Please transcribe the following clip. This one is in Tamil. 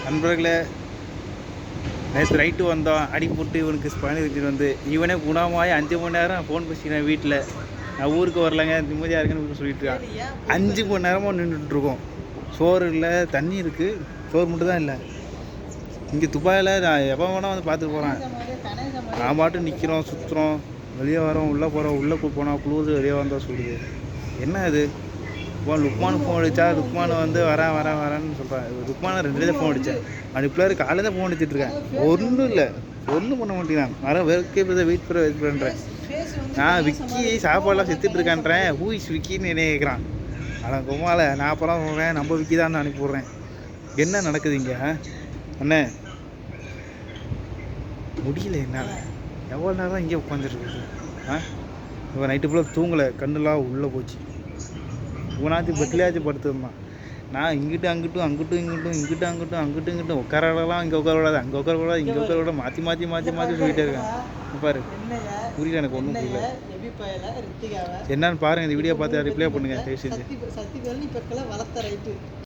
நண்பர்களே, நேற்று ரைட்டு வந்தோம், அடி போட்டு இவனுக்கு ஸ்பைனல் இன்ஜுரி வந்து இவனே குணமாகி 5 மணி நேரம் ஃபோன் பேசிக்கிறேன் வீட்டில். நான் ஊருக்கு வரலங்க, நிம்மதியாக இருக்குன்னு சொல்லிட்டு இருக்கான். 5 மணி நேரமாக நின்றுட்டுருக்கோம். சோறு இல்லை, தண்ணி இருக்குது, சோறு மட்டும் தான் இல்லை. இங்கே துபாயில் நான் எப்போ வேணால் வந்து பார்த்துட்டு போகிறேன். நான் பாட்டு நிற்கிறோம், சுற்றுறோம், வெளியே வரோம், உள்ளே போகிறோம், உள்ளே போனால் குளிர், வெளியே வந்தால் சுடுது. என்ன இது? இப்போ லுக்மானுக்கு ஃபோன் அடித்தா லுக்மான் வந்து வரேன்னு சொல்கிறேன். லுக்மான 2 தான் ஃபோன் அடித்தேன். அந்த பிள்ளைக்கு காலையில் தான் ஃபோன் அடிச்சிட்ருக்கேன். ஒன்றும் இல்லை, ஒன்றும் பண்ண மாட்டேங்கிறான். வெயிட் பண்ணுறேன். நான் விக்கி சாப்பாடெலாம் செத்துட்ருக்கான்றேன். ஹூ இஸ் விக்கின்னு என்ன கேட்குறான். ஆனால் கும்மால நான் அப்புறம் சொல்கிறேன், நம்ம விக்கி தான் அனுப்பி விட்றேன். என்ன நடக்குது இங்கே அண்ணே? முடியல என்னால். எவ்வளோ நேரம் தான் இங்கே உட்காந்துருக்கு. இப்போ நைட்டு ஃபுல்லாக தூங்கலை, கண்ணுலாம் உள்ளே போச்சு. இவனாச்சும் பெட்லையாச்சும் படுத்துருந்தான். நான் இங்கிட்டும் அங்கிட்டும் உட்காரலாம், இங்கே உட்கார விடாது, அங்கே உட்கார விடாது, இங்கே உட்கார விடாது, மாற்றி சொல்லிகிட்டே இருக்கேன். பாரு, புரியல, எனக்கு ஒன்றும் புரியல. என்னன்னு பாருங்கள், இந்த வீடியோ பார்த்து ரிப்ளை பண்ணுங்கள் தயவு செஞ்சு.